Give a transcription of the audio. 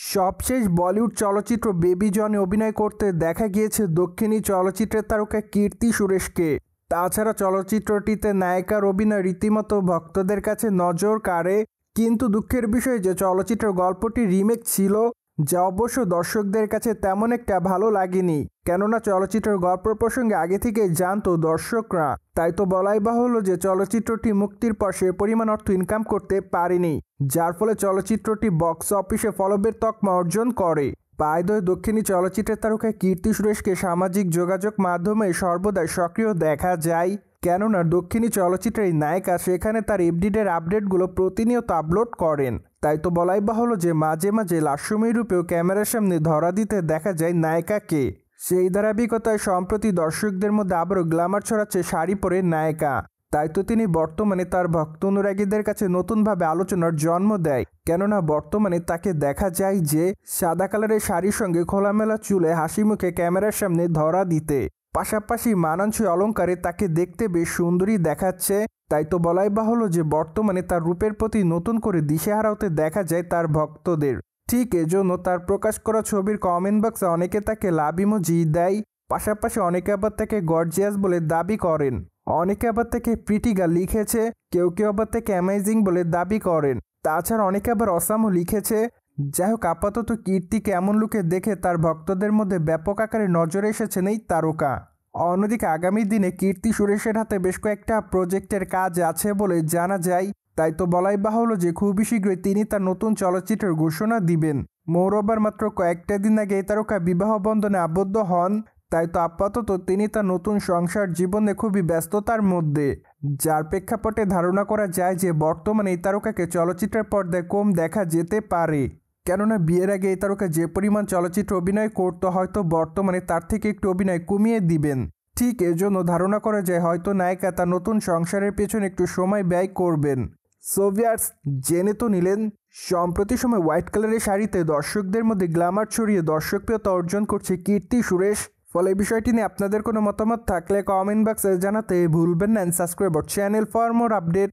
সবশেষ বলিউড চলচ্চিত্র বেবি জনে অভিনয় করতে দেখা গিয়েছে দক্ষিণী চলচ্চিত্রের তারকা কীর্তি সুরেশকে। তাছাড়া চলচ্চিত্রটিতে নায়িকার অভিনয় রীতিমতো ভক্তদের কাছে নজর কাড়ে। কিন্তু দুঃখের বিষয় যে চলচ্চিত্রের গল্পটি রিমেক ছিল, যা অবশ্য দর্শকদের কাছে তেমন একটা ভালো লাগেনি, কেননা চলচ্চিত্রের গল্প প্রসঙ্গে আগে থেকে জানতো দর্শকরা। তাই তো বলাই বাহুল্য যে চলচ্চিত্রটি মুক্তির পর সে পরিমাণ অর্থ ইনকাম করতে পারেনি, যার ফলে চলচ্চিত্রটি বক্স অফিসে ফলবের তকমা অর্জন করে। বাই-দ্য-ওয়ে, দক্ষিণী চলচ্চিত্রের তারকা কীর্তি সুরেশকে সামাজিক যোগাযোগ মাধ্যমে সর্বদাই সক্রিয় দেখা যায়, কেননা দক্ষিণী চলচ্চিত্রের এই নায়িকা সেখানে তার এফডিডের আপডেটগুলো প্রতিনিয়ত আপলোড করেন। তাই তো বলাই বাহুল্য যে মাঝে মাঝে লাস্যময়ী রূপেও ক্যামেরার সামনে ধরা দিতে দেখা যায় নায়িকাকে। সেই ধারাবাহিকতায় সম্প্রতি দর্শকদের মধ্যে আবারও গ্ল্যামার ছড়াচ্ছে শাড়ি পরে নায়িকা। তাই তো তিনি বর্তমানে তার ভক্ত অনুরাগীদের কাছে নতুনভাবে আলোচনার জন্ম দেয়, কেননা বর্তমানে তাকে দেখা যায় যে সাদা কালারের শাড়ির সঙ্গে খোলামেলা চুলে হাসি মুখে ক্যামেরার সামনে ধরা দিতে, পাশাপাশি মানানসই অলঙ্কারে তাকে দেখতে বেশ সুন্দরী দেখাচ্ছে। তাই তো বলাই বাহুল্য যে বর্তমানে তার রূপের প্রতি নতুন করে দিশেহারা হতে দেখা যায় তার ভক্তদের। ঠিক এজন্য তার প্রকাশ করা ছবির কমেন্ট বক্সে অনেকে তাকে লাভ ইমোজি দেয়, পাশাপাশি অনেকে আবার তাকে গর্জিয়াস বলে দাবি করেন, অনেকে আবার তাকে প্রিটি গার্ল লিখেছে, কেউ কেউ আবার তাকে অ্যামেজিং বলে দাবি করেন। তাছাড়া অনেকে আবার অসামও লিখেছে। যাই হোক, আপাতত কীর্তিকে এমন লুকে দেখে তার ভক্তদের মধ্যে ব্যাপক আকারে নজরে এসেছেন এই তারকা। অন্যদিকে আগামী দিনে কীর্তি সুরেশের হাতে বেশ কয়েকটা প্রজেক্টের কাজ আছে বলে জানা যায়। তাই তো বলাই বাহুল্য যে খুবই শীঘ্রই তিনি তার নতুন চলচ্চিত্রের ঘোষণা দিবেন। মোরওভার মাত্র কয়েকটা দিন আগে এই তারকা বিবাহ বন্ধনে আবদ্ধ হন। তাই তো আপাতত তিনি তার নতুন সংসার জীবনে খুবই ব্যস্ততার মধ্যে, যার প্রেক্ষাপটে ধারণা করা যায় যে বর্তমানে এই তারকাকে চলচ্চিত্রের পর্দায় কম দেখা যেতে পারে, কেননা বিয়ের আগে এই তারকা যে পরিমাণ চলচ্চিত্র অভিনয় করতে হয়তো বর্তমানে তার থেকে একটু অভিনয় কমিয়ে দিবেন। ঠিক এজন্য ধারণা করা যায় হয়তো নায়িকা তার নতুন সংসারের পেছনে একটু সময় ব্যয় করবেন। সো ভিউয়ার্স, জেনে তো নিলেন সম্প্রতি সময় হোয়াইট কালারের শাড়িতে দর্শকদের মধ্যে গ্ল্যামার ছড়িয়ে দর্শকপ্রিয়তা অর্জন করছে কীর্তি সুরেশ। ফলে এই বিষয়টি নিয়ে আপনাদের কোনো মতামত থাকলে কমেন্ট বক্সে জানাতে ভুলবেন না। Subscribe our channel for more update.